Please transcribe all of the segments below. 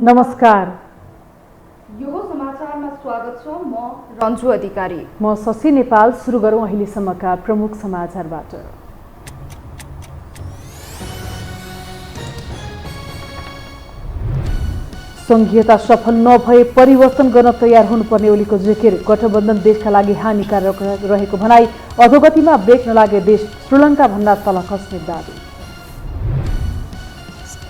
नमस्कार। यो समाचारमा स्वागत छ। म रन्जु अधिकारी। म शशि नेपाल। सुरु गरौँ अहिलेसम्मका प्रमुख समाचारबाट। संघीयता सफल नभए परिवर्तन गर्न तयार हुनुपर्ने ओलीको जिकिर। गठबन्धन देशका लागि हानिकारक रहेको भनाई। अधोगतिमा ब्रेक नलागे देश श्रीलङ्का भन्दा तल खस्ने दाबी।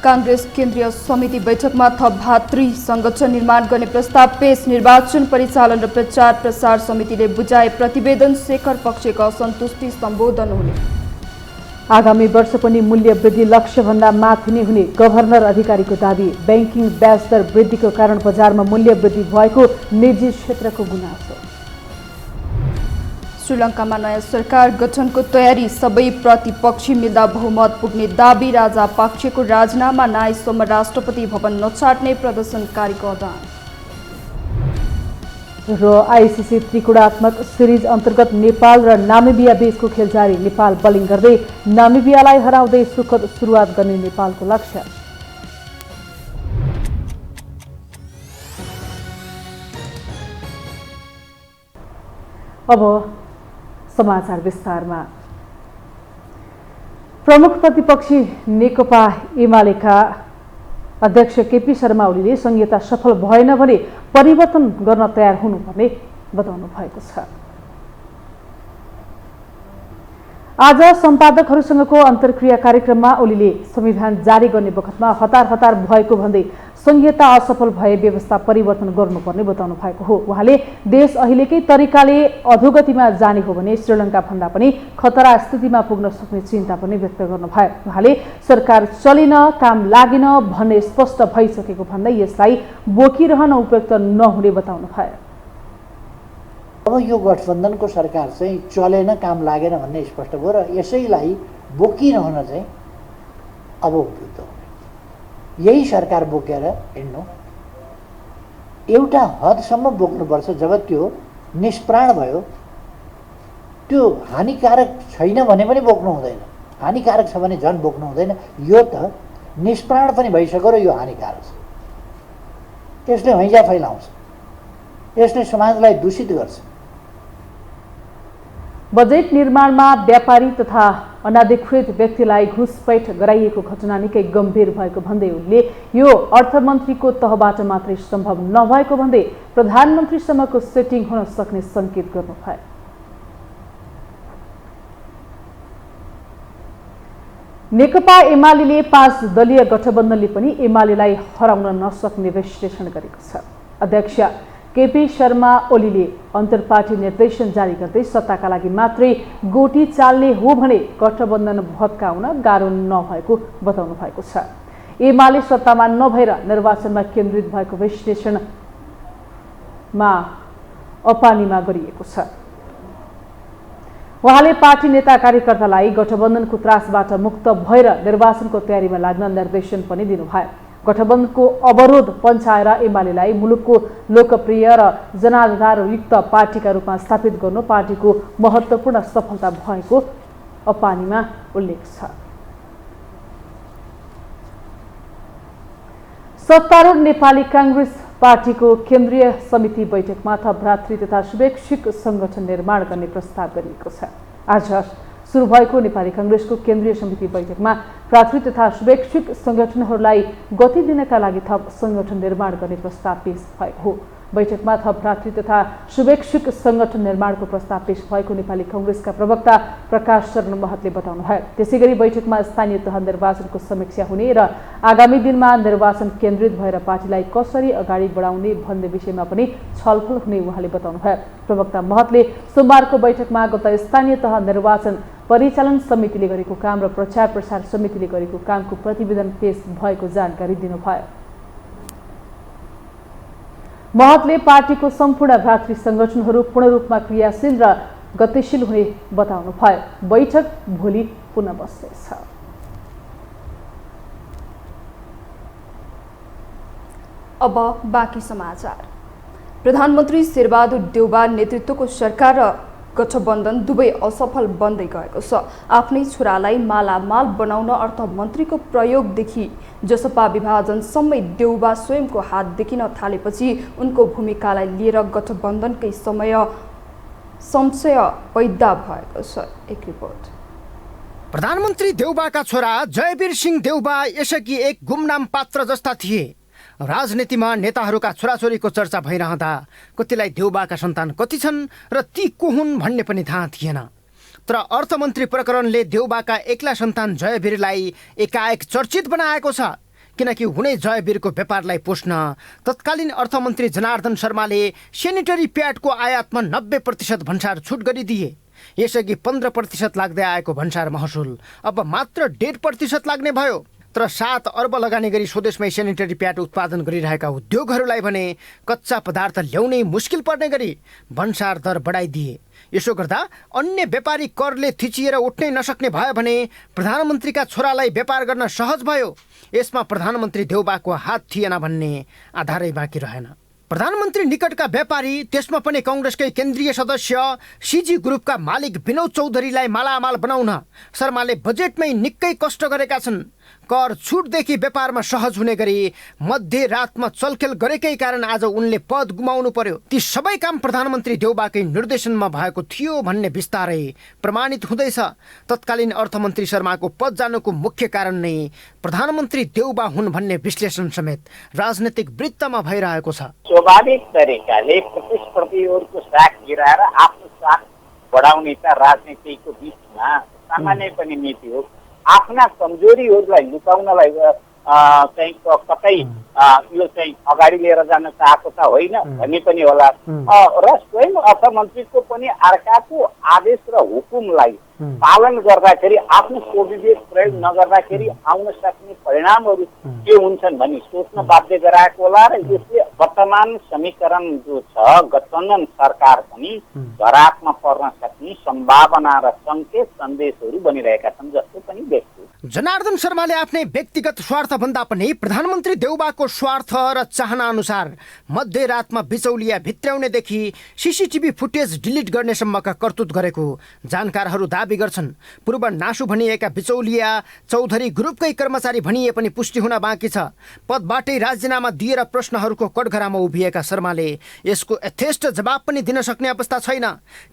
कांग्रेस केन्द्रीय समिति बैठकमा थप भातृ संगठन निर्माण गर्ने प्रस्ताव पेश। निर्वाचन परिचालन र प्रचार प्रसार समितिले बुझाए प्रतिवेदन। शेखर पक्षको असन्तुष्टि सम्बोधन हुने। आगामी वर्ष पनि मूल्य वृद्धि लक्ष्यभन्दा माथि नै हुने गभर्नर अधिकारीको दाबी। बैंकिङ ब्याज दर वृद्धिको कारण बजारमा मूल्य वृद्धि भएको निजी क्षेत्रको गुनासो। श्रीलङ्कामा नयाँ सरकार गठनको तयारी। सबै प्रतिपक्षी मिल्दा बहुमत पुग्ने दाबी। राजापक्षको राजीनामा नआएसम्म राष्ट्रपति भवन नछाड्ने प्रदर्शनकारीको आह्वान। र आईसीसी त्रिकोणात्मक सिरिज अन्तर्गत नेपाल र नामिबिया बीचको खेल जारी। नेपाल बलिङ गर्दै नामिबियालाई हराउँदै सुखद सुरुवात गर्ने नेपालको लक्ष्य। अब समाचार विस्तारमा। प्रमुख प्रतिपक्षी नेकपा एमालेका अध्यक्ष केपी शर्मा ओलीले संघीयता सफल भएन भने परिवर्तन गर्न तयार हुनुपर्ने बताउनु भएको छ। आज सम्पादकहरूसँगको अन्तर्क्रिया कार्यक्रममा ओलीले संविधान जारी गर्ने बखतमा हतार भएको भन्दै संघीयता असफल भए व्यवस्था परिवर्तन गर्नुपर्ने बताउनु भएको हो। उहाँले देश अहिलेकै तरिकाले अधोगतिमा जाने हो भने श्रीलङ्का भन्दा पनि खतरा स्थितिमा पुग्न सक्ने चिन्ता पनि व्यक्त गर्नुभयो। उहाँले सरकार चलेन, काम लागेन भन्ने स्पष्ट भइसकेको भन्दै यसलाई बोकिरहन उपयुक्त नहुने बताउनु भयो। अब यो गठबन्धनको सरकार चाहिँ चलेन, काम लागेन भन्ने स्पष्ट भयो र यसैलाई बोकिरहन चाहिँ अब उपयुक्त हो। यही सरकार बोकेर हिँड्नु एउटा हदसम्म बोक्नुपर्छ। जब त्यो निष्प्राण भयो, त्यो हानिकारक छैन भने पनि बोक्नु हुँदैन, हानिकारक छ भने झन् बोक्नु हुँदैन। यो त निष्प्राण पनि भइसक्यो र यो हानिकारक छ। यसले हैजा फैलाउँछ, यसले समाजलाई दूषित गर्छ। बजेट निर्माणमा व्यापारी तथा अनाधिकृत व्यक्तिलाई घुसपैठ गराइएको घटना निकै गम्भीर भएको भन्दै उनले यो अर्थमन्त्रीको तहबाट मात्रै सम्भव नभएको भन्दै प्रधानमन्त्रीसम्मको सेटिङ हुन सक्ने संकेत गर्नुभयो। नेकपा एमाले 5 दलीय गठबन्धनले पनि एमालेलाई हराउन नसक्ने विश्लेषण गरेको छ। अध्यक्ष केपी शर्मा ओलीले अन्तर्पार्टी निर्देशन जारी गर्दै सत्ताका लागि मात्रै गोटी चाल्ने हो भने गठबन्धन भत्काउन गाह्रो नभएको बताउनु भएको छ। एमाले सत्तामा नभएर निर्वाचनमा केन्द्रित भएको विश्लेषणमा अपानीमा गरिएको छ। उहाँले पार्टी नेता कार्यकर्तालाई गठबन्धनको त्रासबाट मुक्त भएर निर्वाचनको तयारीमा लाग्न निर्देशन पनि दिनुभयो। गठबन्धनको अवरोध पन्छाएर एमालेलाई मुलुकको लोकप्रिय र जनाधारयुक्त पार्टीका रूपमा स्थापित गर्नु पार्टीको महत्त्वपूर्ण सफलता भएको अपानीमा उल्लेख छ। सत्तारूढ नेपाली कांग्रेस पार्टीको केन्द्रीय समिति बैठकमा थप भ्रातृ तथा शुभेच्छुक संगठन निर्माण गर्ने प्रस्ताव गरिएको छ। आज सुरु भएको नेपाली कांग्रेसको केन्द्रीय समिति बैठकमा भ्रातृ तथा शुभेच्छुक संगठनहरूलाई गति दिनका लागि थप संगठन निर्माण गर्ने प्रस्ताव पेश भएको हो। बैठकमा थप भ्रातृ तथा शुभेच्छुक संगठन निर्माणको प्रस्ताव पेश भएको नेपाली कांग्रेसका प्रवक्ता प्रकाश शरण महतले बताउनुभयो। त्यसैगरी बैठकमा स्थानीय तह निर्वाचनको समीक्षा हुने र आगामी दिनमा निर्वाचन केन्द्रित भएर पार्टीलाई कसरी अगाडि बढाउने भन्ने विषयमा पनि छलफल हुने उहाँले बताउनुभयो। प्रवक्ता महतले सोमबारको बैठकमा गत स्थानीय तह निर्वाचन परिचालन समितिले गरेको काम र प्रचार प्रसार समितिले गरेको कामको प्रतिवेदन पेश भएको जानकारी दिनुभयो। महतले पार्टीको सम्पूर्ण भ्रातृ संगठनहरू पूर्ण रूपमा क्रियाशील र गतिशील हुने बताउनु भयो। बैठक भोलि पुनः बस्नेछ। अब बाँकी समाचार। प्रधानमन्त्री शेरबहादुर देउबा नेतृत्वको सरकार र गठबन्धन दुवै असफल बन्दै गएको छ। आफ्नै छोरालाई मालामाल बनाउन अर्थमन्त्रीको प्रयोगदेखि जसपा विभाजनसम्मै देउबा स्वयंको हात देखिन थालेपछि उनको भूमिकालाई लिएर गठबन्धनकै संशय पैदा भएको छ। एक रिपोर्ट। प्रधानमन्त्री देउबाका छोरा जयवीर सिंह देउबा यसअघि एक गुमनाम पात्र जस्ता थिए। राजनीतिमा नेताहरूका छोराछोरीको चर्चा भइरहँदा कतिलाई देउबाका सन्तान कति छन् र ती को हुन् भन्ने पनि थाहा थिएन। तर अर्थमन्त्री प्रकरणले देउबाका एक्ला सन्तान जयवीरलाई एकाएक चर्चित बनाएको छ। किनकि हुने जयवीरको व्यापारलाई पोष्न तत्कालीन अर्थमन्त्री जनार्दन शर्माले सेनिटरी प्याडको आयातमा 90% भन्सार छुट गरिदिए। यसअघि 15% लाग्दै आएको भन्सार महसुल अब मात्र 1.5% लाग्ने भयो। तर 7 अर्ब लगानी गरी स्वदेशमै सेनिटरी प्याड उत्पादन गरिरहेका उद्योगहरूलाई भने कच्चा पदार्थ ल्याउनै मुस्किल पर्ने गरी भन्सार दर बढाइदिए। यसो गर्दा अन्य व्यापारी करले थिचिएर उठ्नै नसक्ने भयो भने प्रधानमन्त्रीका छोरालाई व्यापार गर्न सहज भयो। यसमा प्रधानमन्त्री देउबाको हात थिएन भन्ने आधारै बाँकी रहेन। प्रधानमन्त्री निकटका व्यापारी, त्यसमा पनि कांग्रेसकै केन्द्रीय सदस्य सिजी ग्रुपका मालिक विनोद चौधरीलाई मालामाल बनाउन शर्माले बजेटमै निकै कष्ट गरेका छन्। कर छुटदेखि व्यापारमा सहज हुने गरी मध्यरातमा चलखेल गरेकै कारण आज उनले पद गुमाउनु पर्यो। ती सबै काम प्रधानमन्त्री देउबाकै निर्देशनमा भएको थियो भन्ने बिस्तारै प्रमाणित हुँदैछ। तत्कालीन अर्थमन्त्री शर्माको पद जानुको मुख्य कारण नै प्रधानमन्त्री देउबा हुन् भन्ने विश्लेषण समेत राजनीतिक वृत्तमा भइरहेको छ। स्वाभाविक तरिकाले प्रतिस्पर्धीहरूको साख गिराएर आफ्नो साख बढाउने त राजनीतिको बिचमा सामान्य पनि नीति हो। आफ्ना कमजोरीहरूलाई लुकाउनलाई चाहिँ कतै यो चाहिँ अगाडि लिएर जान चाहेको त होइन भन्ने पनि होला। र स्वयं अर्थमन्त्रीको पनि अर्काको आदेश र हुकुमलाई पालन गर्दाखेरि आफ्नो स्वविवेक प्रयोग नगर्दाखेरि आउन सक्ने परिणामहरू के हुन्छन् भनी सोच्न बाध्य गराएको होला। र यसले वर्तमान समीकरण जो छ गठबन्धन सरकार पनि धरापमा पर्न सक्ने सम्भावना र सङ्केत सन्देशहरू बनिरहेका छन् जस्तो पनि देख्छु। जनार्दन शर्माले आफ्नै व्यक्तिगत स्वार्थ भन्दा पनि प्रधानमन्त्री देउबाको स्वार्थ र चाहना अनुसार मध्यरातमा बिचौलिया भित्र्याउनेदेखि सीसीटीभी फुटेज डिलिट गर्नेसम्मका करतुत गरेको जानकारहरू दाबी गर्छन्। पूर्व नासु भनिएका बिचौलिया चौधरी ग्रुपकै कर्मचारी भनिए पनि पुष्टि हुन बाँकी छ। पदबाटै राजीनामा दिएर प्रश्नहरूको कठघरामा उभिएका शर्माले यसको यथेष्ट जवाब पनि दिन सक्ने अवस्था छैन।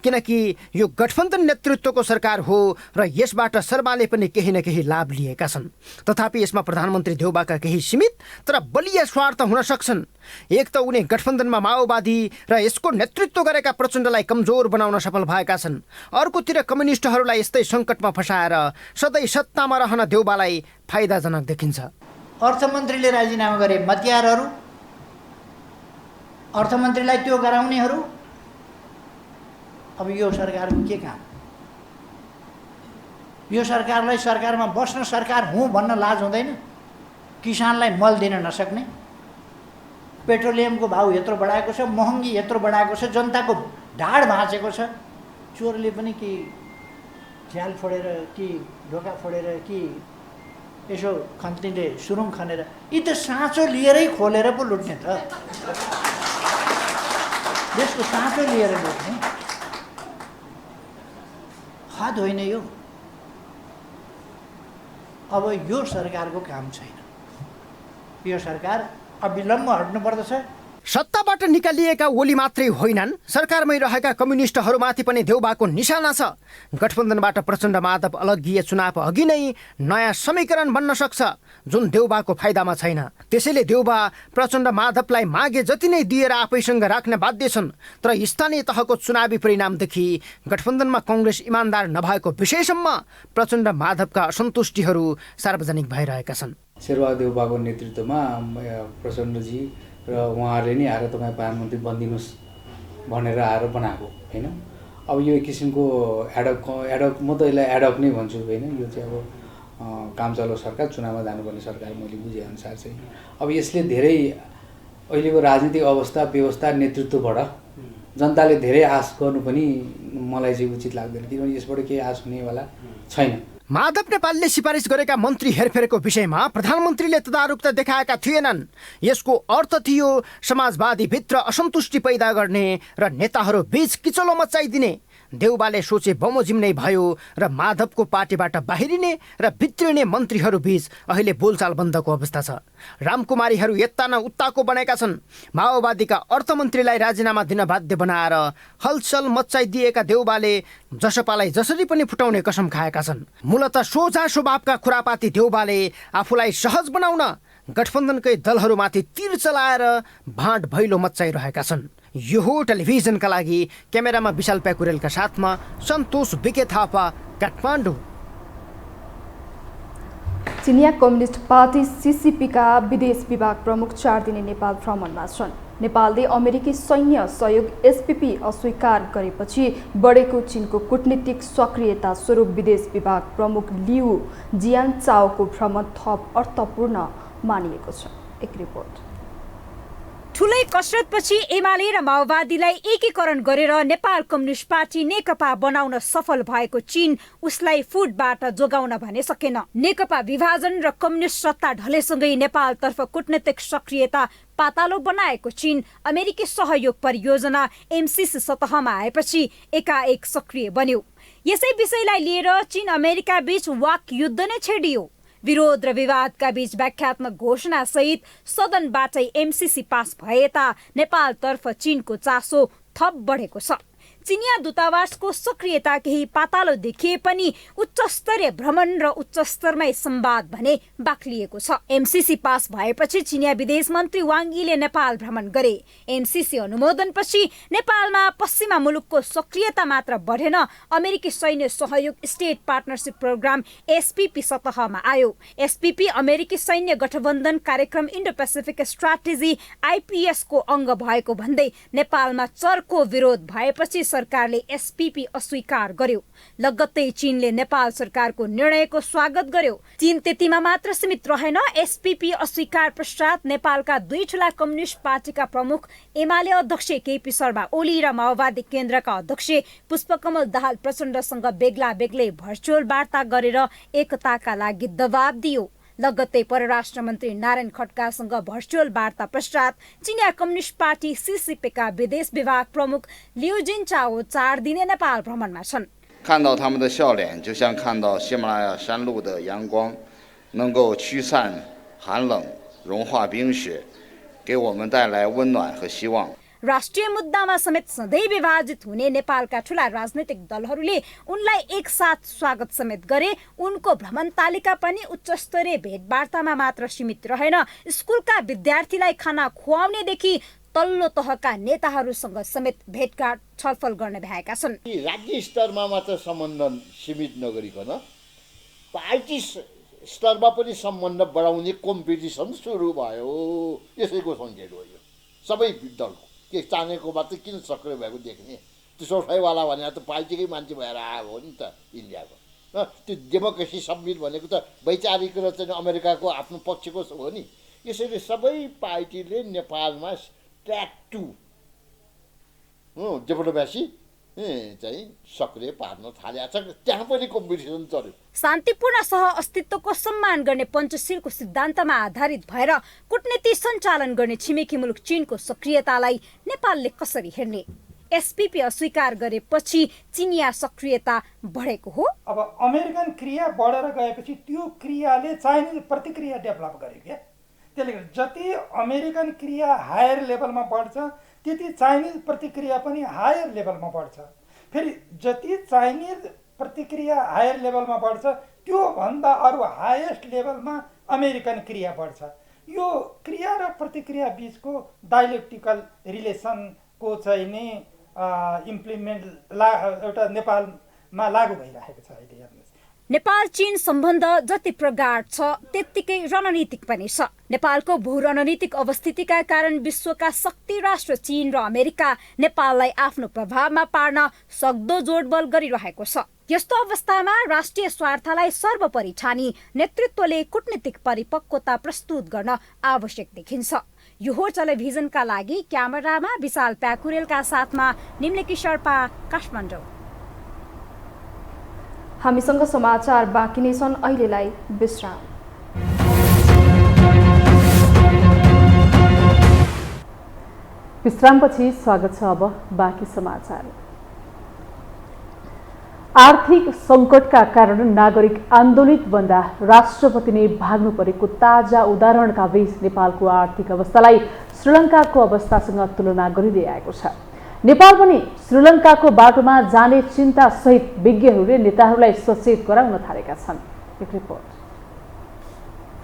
किनकि यो गठबन्धन नेतृत्वको सरकार हो र यसबाट शर्माले पनि केही न केही लाभ लिएका छन्। तथापि यसमा प्रधानमन्त्री देउबाका केही सीमित तर बलिया स्वार्थ हुन सक्छन्। एक त उनी गठबन्धनमा माओवादी र यसको नेतृत्व गरेका प्रचण्डलाई कमजोर बनाउन सफल भएका छन्। अर्कोतिर कम्युनिस्टहरूलाई यस्तै सङ्कटमा फसाएर सधैँ सत्तामा रहन देउबालाई फाइदाजनक देखिन्छ। अर्थमन्त्रीले राजीनामा गरे मतियारहरू, अर्थमन्त्रीलाई त्यो गराउनेहरू, अब यो सरकारको के काम? यो सरकारलाई सरकारमा बस्न सरकार हुँ भन्न लाज हुँदैन? किसानलाई मल दिन नसक्ने, पेट्रोलियमको भाउ यत्रो बढाएको छ, महँगी यत्रो बढाएको छ, जनताको ढाड भाँचेको छ। चोरले पनि कि झ्याल फोडेर कि ढोका फोडेर कि यसो खन्तीले सुरुङ खनेर, यी त साँचो लिएरै खोलेर पो लुट्ने त। देशको साँचो लिएर लुट्ने हद होइन यो। अब यो सरकारको काम छैन। यो सरकार अविलम्ब हट्नुपर्दछ। सत्ताबाट निकालिएका ओली मात्रै होइनन्, सरकारमै रहेका कम्युनिस्टहरूमाथि पनि देउबाको निशाना छ। गठबन्धनबाट प्रचण्ड माधव अलग्गिए चुनाव अघि नै नयाँ समीकरण बन्न सक्छ जुन देउबाको फाइदामा छैन। त्यसैले देउबा प्रचण्ड माधवलाई मागे जति नै दिएर आफैसँग राख्न बाध्य छन्। तर स्थानीय तहको चुनावी परिणामदेखि गठबन्धनमा कांग्रेस इमान्दार नभएको विषयसम्म प्रचण्ड माधवका असन्तुष्टिहरू सार्वजनिक भइरहेका छन्। शेरबहादुर देउबाको नेतृत्वमा प्रचण्डजी र उहाँहरूले नि आएर तपाईँ प्रधानमन्त्री बनिदिनुहोस् भनेर आएर बनाएको होइन। अब यो एक किसिमको एडक म त यसलाई एडक नै भन्छु होइन। यो चाहिँ अब काम चलाउ सरकार, चुनावमा जानुपर्ने सरकार मैले बुझेअनुसार चाहिँ अब यसले धेरै अहिलेको राजनीतिक अवस्था व्यवस्था नेतृत्वबाट जनताले धेरै आश गर्नु पनि मलाई चाहिँ उचित लाग्दैन। किनभने यसबाट केही आश हुनेवाला छैन। माधव नेपालले सिफारिस गरेका मन्त्री हेरफेरको विषयमा प्रधानमन्त्रीले तदारुकता देखाएका थिएनन्। यसको अर्थ थियो समाजवादी भित्र असन्तुष्टि पैदा गर्ने र नेताहरू बीच किचलो मचाइदिने। देउबाले सोचे बमोजिम नै भयो र माधवको पार्टीबाट बाहिरिने र भित्रिने मन्त्रीहरू बीच अहिले बोलचाल बन्दको अवस्था छ। रामकुमारीहरू यता न उताको बनेका छन्। माओवादीका अर्थमन्त्रीलाई राजीनामा दिन बाध्य बनाएर हलचल मच्चाइदिएका देउबाले जसपालाई जसरी पनि फुटाउने कसम खाएका छन्। मूलत सोझा स्वभावका खुरापाती देउबाले आफूलाई सहज बनाउन गठबन्धनकै दलहरूमाथि तीर चलाएर भाँड भैलो मच्चाइरहेका छन्। यो हो टेलिभिजनका लागि क्यामेरामा विशाल प्याकुरेलका साथमा सन्तोष बिके थापा, काठमाडौँ। चिनिया कम्युनिस्ट पार्टी सीसीपीका विदेश विभाग प्रमुख 4 दिने नेपाल भ्रमणमा छन्। नेपालले अमेरिकी सैन्य सहयोग एसपीपी अस्वीकार गरेपछि बढेको चीनको कूटनीतिक सक्रियता स्वरूप विदेश विभाग प्रमुख लिउ जियानचाओको भ्रमण थप अर्थपूर्ण मानिएको छ। एक रिपोर्ट। ठुलै कसरतपछि एमाले र माओवादीलाई एकीकरण गरेर नेपाल कम्युनिस्ट पार्टी नेकपा बनाउन सफल भएको चीन उसलाई फुटबाट जोगाउन भने सकेन। नेकपा विभाजन र कम्युनिस्ट सत्ता ढलेसँगै नेपालतर्फ कूटनीतिक सक्रियता पातालो बनाएको चीन अमेरिकी सहयोग परियोजना एमसीसी सतहमा आएपछि एकाएक सक्रिय बन्यो। यसै विषयलाई लिएर चीन अमेरिका बीच वाक युद्ध नै छेडियो। विरोध र विवादका बीच व्याख्यात्मक घोषणा सहित सदनबाटै एमसीसी पास भए यता नेपालतर्फ चीनको चासो थप बढेको छ। चिनिया दूतावासको सक्रियता केही पातालो देखिए पनि उच्च स्तरीय भ्रमण र उच्च स्तरमै संवाद भने बाक्लिएको छ। एमसीसी पास भएपछि चिनिया विदेश मन्त्री वाङ यीले नेपाल भ्रमण गरे। एमसीसी अनुमोदनपछि नेपालमा पश्चिमा मुलुकको सक्रियता मात्र बढेन, अमेरिकी सैन्य सहयोग स्टेट पार्टनरशिप प्रोग्राम एसपीपी सतहमा आयो। एसपीपी अमेरिकी सैन्य गठबन्धन कार्यक्रम इन्डो पेसिफिक स्ट्राटेजी आईपीएस को अंग भएको भन्दै नेपालमा चर्को विरोध भएपछि सरकारले एसपीपी अस्वीकार गर्यो। लगत्तै चीनले नेपाल सरकारको निर्णयको स्वागत गर्यो। चीन त्यतिमा मात्र सीमित रहेन। एसपीपी अस्वीकार पश्चात नेपालका 2 ठूला कम्युनिस्ट पार्टीका प्रमुख एमाले अध्यक्ष केपी शर्मा ओली र माओवादी केन्द्रका अध्यक्ष पुष्पकमल दाहाल प्रचण्डसँग बेग्ला बेग्लै भर्चुअल वार्ता गरेर एकताका लागि दबाब दियो। लगत्तै परराष्ट्र मन्त्री नारायण खड्कासँग भर्चुअल वार्ता पश्चात चिनिया कम्युनिस्ट पार्टी सीसीपीका विदेश विभाग प्रमुख लिउ जिनचाओ 4 दिने नेपाल भ्रमणमा छन्। 看到他们的笑脸，就像看到喜马拉雅山路的阳光，能够驱散寒冷、融化冰雪，给我们带来温暖和希望。 राष्ट्रिय मुद्दामा समेत सधैँ विभाजित हुने नेपालका ठूला राजनैतिक दलहरूले उनलाई एकसाथ स्वागत समेत गरे। उनको भ्रमण तालिका पनि उच्च स्तरीय भेटवार्तामा मात्र सीमित रहेन। स्कुलका विद्यार्थीलाई खाना खुवाउनेदेखि तल्लो तहका नेताहरूसँग समेत भेटघाट छलफल गर्ने भएका छन्। राज्य स्तरमा मात्र सम्बन्ध सीमित नगरिकन पार्टी स्तरमा पनि सम्बन्ध बढाउने कम्पिटिसन सुरु भयो। यसैको सङ्केत हो यो। सबै दलको के चानेको मात्र किन सक्रिय भएको देख्ने। त्यो सोफाइवाला भनेर त पार्टीकै मान्छे भएर आएको हो नि त इन्डियाको। त्यो डेमोक्रेसी सब्मिट भनेको त वैचारिक र चाहिँ अमेरिकाको आफ्नो पक्षको हो नि। यसैले सबै पार्टीले नेपालमा ट्र्याक 2 डेमोक्रेसी चाहिँ सक्रिय पार्न थालेको छ। त्यहाँ पनि कम्पिटिसन चल्यो। शान्तिपूर्ण सह अस्तित्वको सम्मान गर्ने पञ्चशीलको सिद्धान्तमा आधारित भएर कूटनीति सञ्चालन गर्ने छिमेकी मुलुक चीनको सक्रियतालाई नेपालले कसरी हेर्ने? एसपीपी अस्वीकार गरेपछि चिनिया सक्रियता बढेको हो। अब अमेरिकन क्रिया बढेर गएपछि त्यो क्रियाले चाइनिज प्रतिक्रिया डेभलप गर्यो क्या। त्यसले गर्दा जति अमेरिकन क्रिया हायर लेभलमा बढ्छ त्यति चाइनिज प्रतिक्रिया पनि हायर लेभलमा बढ्छ। फेरि जति चाइनिज प्रतिक्रिया हायर लेभलमा बढ्छ त्यो भन्दा अरू हाइएस्ट लेभलमा अमेरिकन क्रिया बढ्छ। यो क्रिया र प्रतिक्रिया बीचको डायलेक्टिकल रिलेसनको चाहिँ नि इम्प्लिमेन्ट एउटा नेपालमा लागू भइरहेको छ अहिले। हेर्नुहोस्, नेपाल चीन सम्बन्ध जति प्रगाढ छ त्यत्तिकै रणनीतिक पनि छ। नेपालको भू रणनीतिक अवस्थितिका कारण विश्वका शक्ति राष्ट्र चीन र अमेरिका नेपाललाई आफ्नो प्रभावमा पार्न सक्दो जोडबल गरिरहेको छ। यस्तो अवस्थामा राष्ट्रिय स्वार्थलाई सर्वोपरि ठानी नेतृत्वले कूटनीतिक परिपक्वता प्रस्तुत गर्न आवश्यक देखिन्छ। यो हो टेलिभिजनका लागि क्यामेरामा विशाल प्याकुरेलका साथमा निम्लिकी शर्पा, काठमाडौँ। हामीसँग समाचार बाँकी नै छन्, अहिलेलाई विश्राम। विश्रामपछि स्वागत छ अब बाँकी समाचार। आर्थिक सङ्कटका कारण नागरिक आन्दोलित बन्दा राष्ट्रपति नै भाग्नु परेको ताजा उदाहरणका बीच नेपालको आर्थिक अवस्थालाई श्रीलङ्काको अवस्थासँग तुलना गरिँदै आएको छ। नेपाल पनि श्रीलङ्काको बाटोमा जाने चिन्ता सहित विज्ञहरूले नेताहरूलाई सचेत गराउन थालेका छन्। एक रिपोर्ट।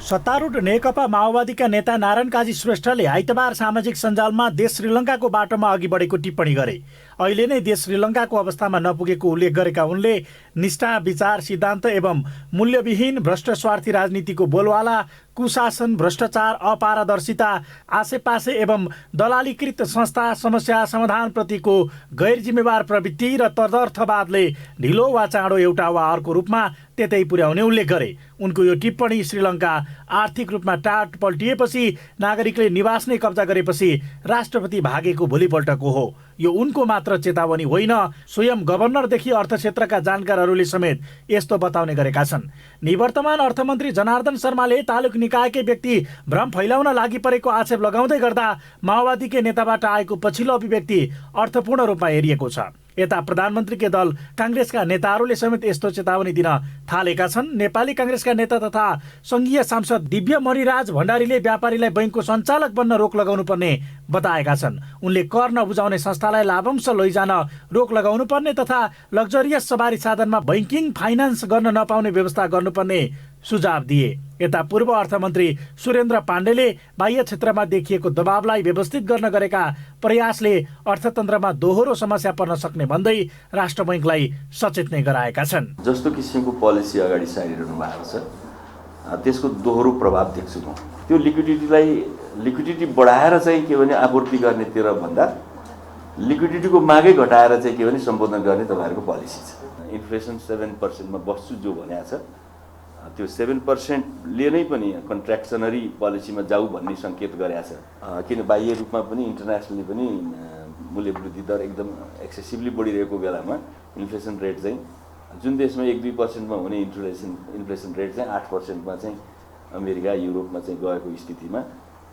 सत्तारूढ नेकपा माओवादीका नेता नारायण काजी श्रेष्ठले आइतबार सामाजिक सञ्जालमा देश श्रीलङ्काको बाटोमा अघि बढेको टिप्पणी गरे। अहिले नै देश श्रीलङ्काको अवस्थामा नपुगेको उल्लेख गरेका उनले निष्ठा, विचार, सिद्धान्त एवं मूल्यविहीन भ्रष्ट स्वार्थी राजनीतिको बोलवाला, कुशासन, भ्रष्टाचार, अपारदर्शिता, आसेपासे एवं दलालीकृत संस्था, समस्या समाधानप्रतिको गैर जिम्मेवार प्रवृत्ति र तदर्थवादले ढिलो वा चाँडो एउटा वा अर्को रूपमा त्यतै पुर्याउने उल्लेख गरे। उनको यो टिप्पणी श्रीलङ्का आर्थिक रूपमा टाट पल्टिएपछि, नागरिकले निवास नै कब्जा गरेपछि राष्ट्रपति भागेको भोलिपल्टको हो। यो उनको मात्र चेतावनी होइन, स्वयं गभर्नरदेखि अर्थक्षेत्रका जानकारहरूले समेत यस्तो बताउने गरेका छन्। निवर्तमान अर्थमन्त्री जनार्दन शर्माले तालुक निकायकै व्यक्ति भ्रम फैलाउन लागि परेको आक्षेप लगाउँदै गर्दा माओवादीकै नेताबाट आएको पछिल्लो अभिव्यक्ति अर्थपूर्ण रूपमा हेरिएको छ। यता प्रधानमन्त्रीकै दल काङ्ग्रेसका नेताहरूले समेत यस्तो चेतावनी दिन थालेका छन्। नेपाली काङ्ग्रेसका नेता तथा सङ्घीय सांसद दिव्य मणिराज भण्डारीले व्यापारीलाई बैंकको सञ्चालक बन्न रोक लगाउनु पर्ने बताएका छन्। उनले कर नबुझाउने संस्थालाई लाभांश लैजान रोक लगाउनु पर्ने तथा लग्जरियस सवारी साधनमा बैंकिङ फाइनान्स गर्न नपाउने व्यवस्था गर्नुपर्ने सुझाव दिए। यता पूर्व अर्थमन्त्री सुरेन्द्र पाण्डेले बाह्य क्षेत्रमा देखिएको दबावलाई व्यवस्थित गर्न गरेका प्रयासले अर्थतन्त्रमा दोहोरो समस्या पर्न सक्ने भन्दै राष्ट्र बैंकलाई सचेत नै गराएका छन्। जस्तो किसिमको पोलिसी अगाडि सारिरहनु भएको छ, त्यसको दोहोरो प्रभाव देख्छु म। त्यो लिक्विडिटी बढाएर चाहिँ के भने आपूर्ति गर्नेतिर भन्दा लिक्विडिटीको मागै घटाएर चाहिँ के भने सम्बोधन गर्ने तपाईँहरूको पोलिसी छ। इन्फ्लेसन 7% मा बस्छु जो भनेको छ, त्यो 7%ले नै पनि कन्ट्र्याक्सनरी पोलिसीमा जाऊ भन्ने सङ्केत गरेको छ। किन बाह्य रूपमा पनि इन्टरनेसनली पनि मूल्य वृद्धि दर एकदम एक्सेसिभली बढिरहेको बेलामा इन्फ्लेसन रेट चाहिँ जुन देशमा 1-2% मा हुने इन्फ्लेसन रेट चाहिँ 8% मा चाहिँ अमेरिका, युरोपमा चाहिँ गएको स्थितिमा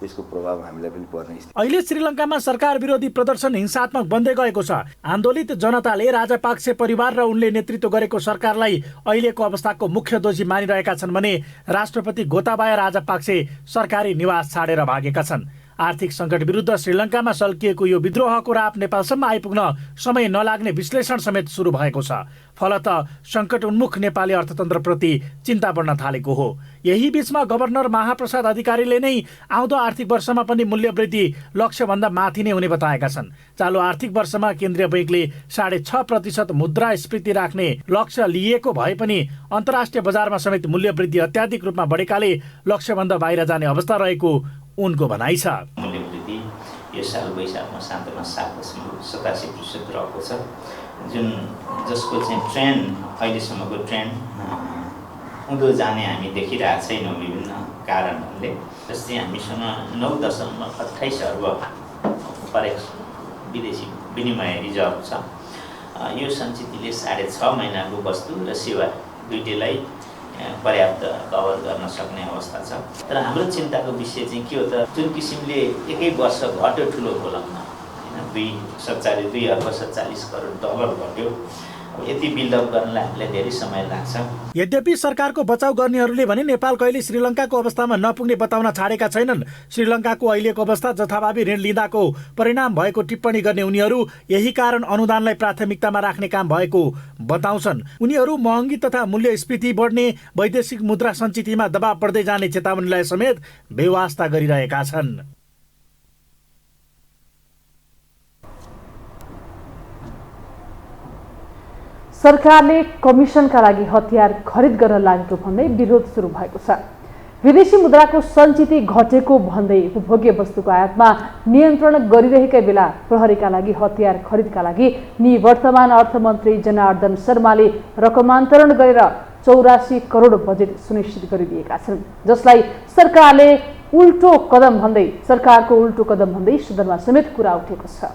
त्यसको प्रभाव हामीलाई पनि पर्ने स्थिति। अहिले श्रीलङ्कामा सरकार विरोधी प्रदर्शन हिंसात्मक बन्दै गएको छ। आन्दोलित जनताले राजापाक्से परिवार र उनले नेतृत्व गरेको सरकारलाई अहिलेको अवस्थाको मुख्य दोषी मानिरहेका छन् भने राष्ट्रपति गोताबाया राजापाक्से सरकारी निवास छाडेर भागेका छन्। आर्थिक सङ्कट विरुद्ध श्रीलङ्कामा सल्किएको यो विद्रोहको राप नेपालसम्म आइपुग्न समय नलाग्ने विश्लेषण समेत सुरु भएको छ। फलत सङ्कट उन्मुख नेपाली अर्थतन्त्रप्रति चिन्ता बढ्न थालेको हो। यही बीचमा गभर्नर महाप्रसाद अधिकारीले नै आउँदो आर्थिक वर्षमा पनि मूल्य वृद्धि लक्ष्यभन्दा माथि नै हुने बताएका छन्। चालु आर्थिक वर्षमा केन्द्रीय बैंकले 6.5% मुद्रास्फीति राख्ने लक्ष्य लिएको भए पनि अन्तर्राष्ट्रिय बजारमा समेत मूल्य वृद्धि अत्याधिक रूपमा बढेकाले लक्ष्यभन्दा बाहिर जाने अवस्था रहेको उनको भनाइ छ। मूल्य वृद्धि यो साल वैशाखमा 7.87% रहेको छ, जसको चाहिँ ट्रेन्ड अहिलेसम्मको ट्रेन्ड उँधो जाने हामी देखिरहेको छैनौँ विभिन्न कारणहरूले। जस्तै हामीसँग 9.28 अर्ब फरेक्स विदेशी विनिमय रिजर्भ छ। यो सञ्चितले 6.5 महिनाको वस्तु र सेवा दुईटैलाई पर्याप्त कभर गर्न सक्ने अवस्था छ। तर हाम्रो चिन्ताको विषय चाहिँ के हो त, जुन किसिमले एकै वर्ष घट्यो ठुलो कोलममा, होइन, 2 अर्ब 47 करोड डलर घट्यो। यति बिल्डअप गर्नलाई हामीलाई धेरै समय लाग्छ। यद्यपि सरकारको बचाउ गर्नेहरूले भने नेपाल कहिले श्रीलङ्काको अवस्थामा नपुग्ने बताउन छाडेका छैनन्। श्रीलङ्काको अहिलेको अवस्था जथाभावी ऋण लिँदाको परिणाम भएको टिप्पणी गर्ने उनीहरू यही कारण अनुदानलाई प्राथमिकतामा राख्ने काम भएको बताउँछन्। उनीहरू महँगी तथा मूल्यस्फीति बढ्ने, वैदेशिक मुद्रा सञ्चितमा दबाव बढ्दै जाने चेतावनीलाई समेत बेवास्ता गरिरहेका छन्। सरकारले कमिसनका लागि हतियार खरिद गर्न लागेको भन्दै विरोध सुरु भएको छ। विदेशी मुद्राको सञ्चिति घटेको भन्दै उपभोग्य वस्तुको आयातमा नियन्त्रण गरिरहेकै बेला प्रहरीका लागि हतियार खरिदका लागि निवर्तमान अर्थमन्त्री जनार्दन शर्माले रकमान्तरण गरेर 84 करोड बजेट सुनिश्चित गरिदिएका छन्, जसलाई सरकारको उल्टो कदम भन्दै सदनमा समेत कुरा उठेको छ।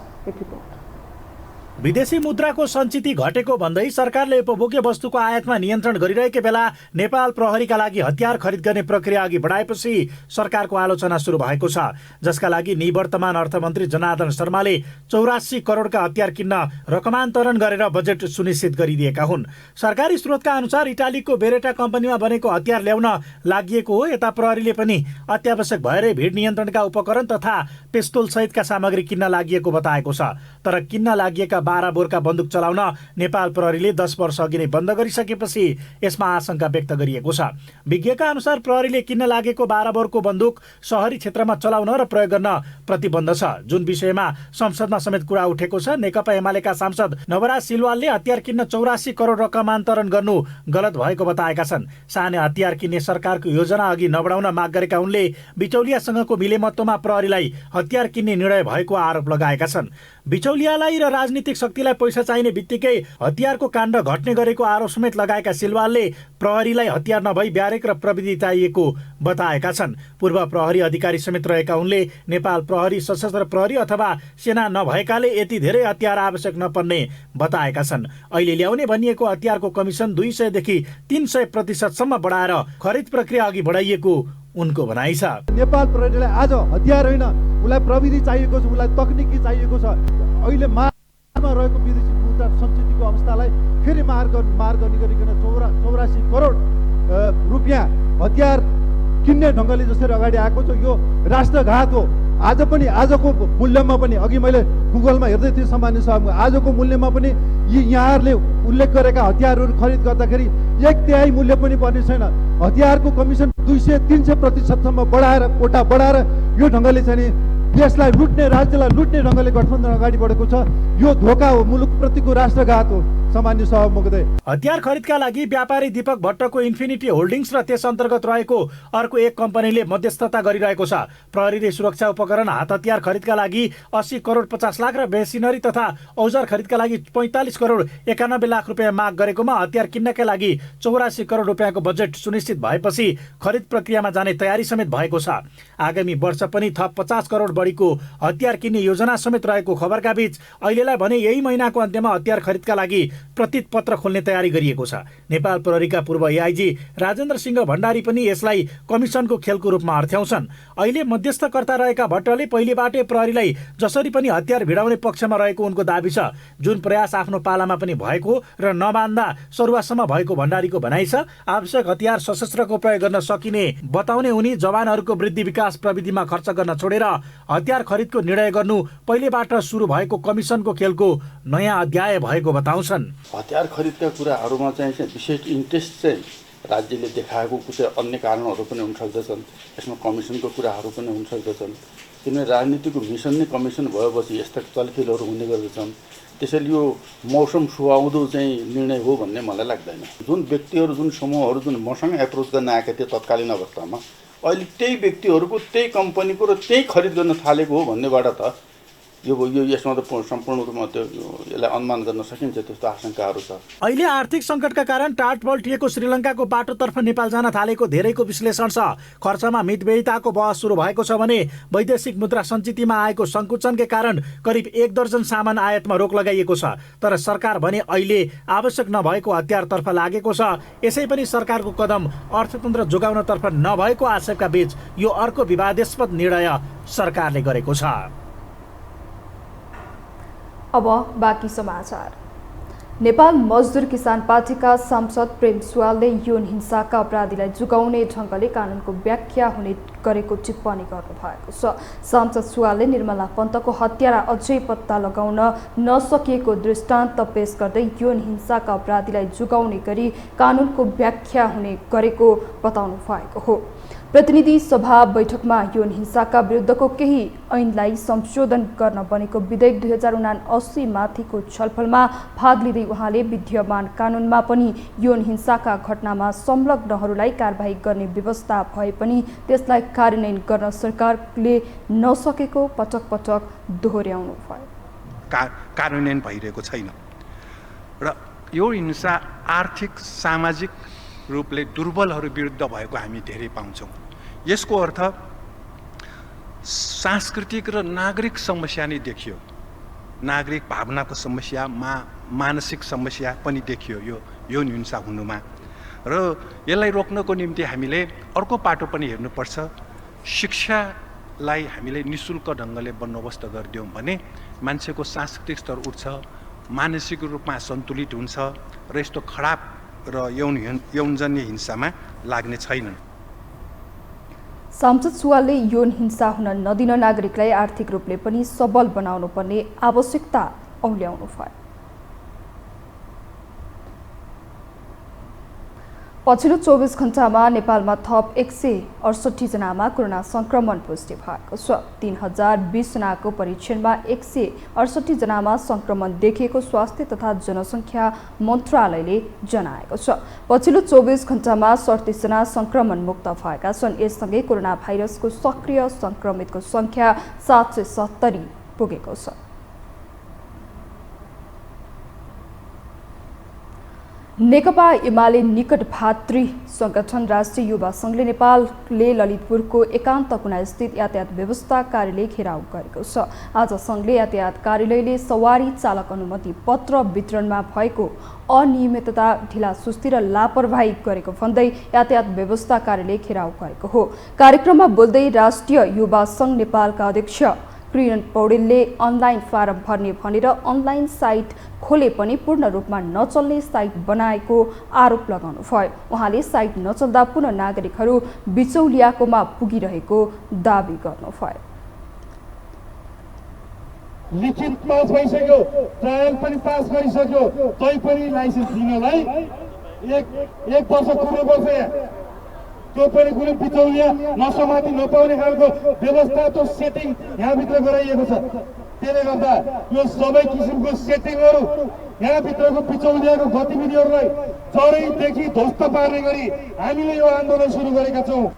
विदेशी मुद्राको सञ्चिति घटेको भन्दै सरकारले उपभोग्य वस्तुको आयातमा नियन्त्रण गरिरहेकै बेला नेपाल प्रहरीका लागि हतियार खरिद गर्ने प्रक्रिया अघि बढाएपछि सरकारको आलोचना सुरु भएको छ, जसका लागि निवर्तमान अर्थमन्त्री जनार्दन शर्माले 84 करोडका हतियार किन्न रकमान्तरण गरेर बजेट सुनिश्चित गरिदिएका हुन्। सरकारी स्रोतका अनुसार इटालीको बेरेटा कम्पनीमा बनेको हतियार ल्याउन लागिएको हो। यता प्रहरीले पनि अत्यावश्यक भएरै भिड नियन्त्रणका उपकरण तथा पिस्तोल सहितका सामग्री किन्न लागिएको बताएको छ। तर किन्न लागिएका 12 बोरका बन्दुक चलाउन नेपाल प्रहरीले 10 वर्ष अघि नै बन्द गरिसकेपछि यसमा आशंका व्यक्त गरिएको छ। विज्ञका अनुसार प्रहरीले किन्न लागेको 12 बोरको बन्दुक शहरी क्षेत्रमा चलाउन र प्रयोग गर्न प्रतिबन्ध छ, जुन विषयमा संसदमा समेत कुरा उठेको छ। नेकपा एमालेका सांसद नवराज सिलवालले हतियार किन्न 84 करोड रकमान्तरण गर्नु गलत भएको बताएका छन्। सानो हतियार किन्ने सरकारको योजना अघि नबढाउन माग गरेका उनले बिचौलियासँगको मिलेमत्वमा प्रहरीलाई हतियार किन्ने निर्णय भएको आरोप लगाएका छन्। बिचौलियालाई र राजनीतिक शक्तिलाई पैसा चाहिने बित्तिकै हतियारको काण्ड घट्ने गरेको आरोप समेत लगाएका सिलवालले प्रहरीलाई हतियार नभई ब्यारेक र प्रविधि चाहिएको बताएका छन्। पूर्व प्रहरी अधिकारी समेत रहेका उनले नेपाल प्रहरी, सशस्त्र प्रहरी अथवा सेना नभएकाले यति धेरै हतियार आवश्यक नपर्ने बताएका छन्। अहिले ल्याउने भनिएको हतियारको कमिसन 200 देखि 300% बढाएर खरिद प्रक्रिया अघि बढाइएको उनको भनाइ छ। नेपाल प्रहरीलाई आज हतियार होइन, उसलाई प्रविधि चाहिएको छ, उसलाई तकनिकी चाहिएको छ। अहिले मारमा रहेको विदेशी मुद्रा सञ्चितिको अवस्थालाई फेरि मार गर्ने गरिकन 84 करोड रुपियाँ हतियार किन्ने ढङ्गले जसरी अगाडि आएको छ, यो राष्ट्रघात हो। आज पनि आजको मूल्यमा पनि अघि मैले गुगलमा हेर्दै थिएँ सामान्य सभामा, आजको मूल्यमा पनि यहाँहरूले उल्लेख गरेका हतियारहरू खरिद गर्दाखेरि 1/3 मूल्य पनि पर्ने छैन। हतियारको कमिसन 200-300% बढाएर कोटा बढाएर यो ढङ्गले चाहिँ देशलाई लुट्ने, राज्यलाई लुट्ने ढङ्गले गठबन्धन अगाडि बढेको छ। यो धोका हो, मुलुकप्रतिको राष्ट्रघात हो। सामान्य सभा महोदय, हतियार खरिदका लागि व्यापारी दीपक भट्टको इन्फिनिटी होल्डिङ्स र त्यस अन्तर्गत रहेको अर्को एक कम्पनीले मध्यस्थता गरिरहेको छ। प्रहरीले सुरक्षा उपकरण, हात हतियार खरिदका लागि 80 करोड 50 लाख र मेसिनरी तथा औजार खरिदका लागि 45 करोड 91 लाख रुपियाँ माग गरेकोमा हतियार किन्नका लागि 84 करोड रुपियाँको बजेट सुनिश्चित भएपछि खरिद प्रक्रियामा जाने तयारी समेत भएको छ। आगामी वर्ष पनि थप 50 करोड बढीको हतियार किन्ने योजना समेत रहेको खबरका बीच अहिलेलाई भने यही महिनाको अन्त्यमा हतियार खरिदका लागि प्रतीत पत्र खोल्ने तयारी गरिएको छ। नेपाल प्रहरीका पूर्व एआइजी राजेन्द्र सिंह भण्डारी पनि यसलाई कमिसनको खेलको रूपमा अर्थ्याउँछन्। अहिले मध्यस्थकर्ता रहेका भट्टले पहिलेबाटै प्रहरीलाई जसरी पनि हतियार भिडाउने पक्षमा रहेको उनको दाबी छ, जुन प्रयास आफ्नो पालामा पनि भएको र नमान्दा सरुवासम्म भएको भण्डारीको भनाइ छ। आवश्यक हतियार सशस्त्रको प्रयोग गर्न सकिने बताउने उनी जवानहरूको वृद्धि विकास प्रविधिमा खर्च गर्न छोडेर हतियार खरिदको निर्णय गर्नु पहिलेबाट सुरु भएको कमिसनको खेलको नयाँ अध्याय भएको बताउँछन्। हतियार खरिदका कुराहरूमा चाहिँ विशेष इन्ट्रेस्ट चाहिँ राज्यले देखाएको कुछ अन्य कारणहरू पनि हुन सक्दछन्। यसमा कमिसनको कुराहरू पनि हुन सक्दछन्, किनभने राजनीतिको मिसन नै कमिसन भएपछि यस्ता चलखेलहरू हुने गर्दछन्। त्यसैले यो मौसम सुहाउँदो चाहिँ निर्णय हो भन्ने मलाई लाग्दैन। जुन व्यक्तिहरू, जुन समूहहरू जुन मसँग एप्रोच गर्न आएका थिए तत्कालीन अवस्थामा, अहिले त्यही व्यक्तिहरूको, त्यही कम्पनीको र त्यही खरिद गर्न थालेको हो भन्नेबाट त यो यसमा त सम्पूर्ण रूपमा यसलाई अनुमान गर्न सकिन्छ, त्यस्तो आशंकाहरू छ। अहिले आर्थिक सङ्कटका कारण टाट पल्टिएको श्रीलङ्काको बाटोतर्फ नेपाल जान थालेको धेरैको विश्लेषण छ। खर्चमा मितव्ययिताको बहस सुरु भएको छ भने वैदेशिक मुद्रा सञ्चितिमा आएको सङ्कुचनकै कारण करिब 1 दर्जन सामान आयातमा रोक लगाइएको छ। तर सरकार भने अहिले आवश्यक नभएको हतियारतर्फ लागेको छ। यसै पनि सरकारको कदम अर्थतन्त्र जोगाउनतर्फ नभएको आक्षेपका बीच यो अर्को विवादास्पद निर्णय सरकारले गरेको छ। अब बाँकी समाचार। नेपाल मजदुर किसान पार्टीका सांसद प्रेम सुवालले यौन हिंसाका अपराधीलाई जुगाउने ढङ्गले कानुनको व्याख्या हुने गरेको टिप्पणी गर्नुभएको छ। सांसद सुवालले निर्मला पन्तको हत्यारा अझै पत्ता लगाउन नसकिएको दृष्टान्त पेश गर्दै यौन हिंसाका अपराधीलाई जुगाउने गरी कानुनको व्याख्या हुने गरेको बताउनु भएको हो। प्रतिनिधि सभा बैठकमा यौन हिंसाका विरुद्धको केही ऐनलाई संशोधन गर्न बनेको विधेयक 2079 माथिको छलफलमा भाग लिँदै उहाँले विद्यमान कानुनमा पनि यौन हिंसाका घटनामा संलग्नहरूलाई कारबाही गर्ने व्यवस्था भए पनि त्यसलाई कार्यान्वयन गर्न सरकारले नसकेको पटक पटक दोहोर्याउनु भयो। कार्यान्वयन भइरहेको छैन र यो हिंसा आर्थिक सामाजिक रूपले दुर्बलहरू विरुद्ध भएको हामी धेरै पाउँछौँ। यसको अर्थ सांस्कृतिक र नागरिक समस्या नै देखियो। नागरिक भावनाको समस्या, मानसिक समस्या पनि देखियो यो यौन हिंसा हुनुमा। र यसलाई रोक्नको निम्ति हामीले अर्को पाटो पनि हेर्नुपर्छ। शिक्षालाई हामीले निःशुल्क ढङ्गले बन्दोबस्त गरिदियौँ भने मान्छेको सांस्कृतिक स्तर उठ्छ, मानसिक रूपमा सन्तुलित हुन्छ र यस्तो खराब र यौनजन्य हिंसामा लाग्ने छैनन्। सांसद सुवालले यौन हिंसा हुन नदिन नागरिकलाई आर्थिक रूपले पनि सबल बनाउनु पर्ने आवश्यकता औल्याउनु भयो। पछिल्लो 24 घण्टामा नेपालमा थप 168 जनामा कोरोना संक्रमण पुष्टि भएको छ। 3020 जनाको परीक्षणमा 168 जनामा संक्रमण देखिएको स्वास्थ्य तथा जनसङ्ख्या मन्त्रालयले जनाएको छ। पछिल्लो 24 घण्टामा 37 जना संक्रमण मुक्त भएका छन्। यससँगै कोरोना भाइरसको सक्रिय संक्रमितको संख्या 770 पुगेको छ। नेकपा एमाले निकट भातृ संगठन राष्ट्रिय युवा संघले नेपालले ललितपुरको एकान्त कुना स्थित यातायात व्यवस्था कार्यालय घेराउ गरेको छ। आज संघले यातायात कार्यालयले सवारी चालक अनुमति पत्र वितरणमा भएको अनियमितता, ढिलासुस्ती र लापरवाही गरेको भन्दै यातायात व्यवस्था कार्यालय घेराउ गरेको हो। कार्यक्रममा बोल्दै राष्ट्रिय युवा संघ नेपालका अध्यक्ष किरण पौडेलले अनलाइन फारम भर्ने भनेर अनलाइन साइट खोले पनि पूर्ण रूपमा नचल्ने साइट बनाएको आरोप लगाउनु भयो। उहाँले साइट नचल्दा पुनः नागरिकहरू बिचौलियाकोमा पुगिरहेको दावी गर्नुभयो। लिखित पास भइसक्यो, ट्रायल पनि पास गरिसक्यो, तै पनि लाइसेन्स दिनलाई एक वर्ष कुर्नुपर्छ। त्यो पनि कुनै बिचौलिया नसमाति नपाउने खालको व्यवस्था त्यो सेटिङ यहाँभित्र गराइएको छ। त्यसले गर्दा यो सबै किसिमको सेटिङहरू यहाँभित्रको बिचौलियाको गतिविधिहरूलाई जडैदेखि ध्वस्त पार्ने गरी हामीले यो आन्दोलन सुरु गरेका छौँ।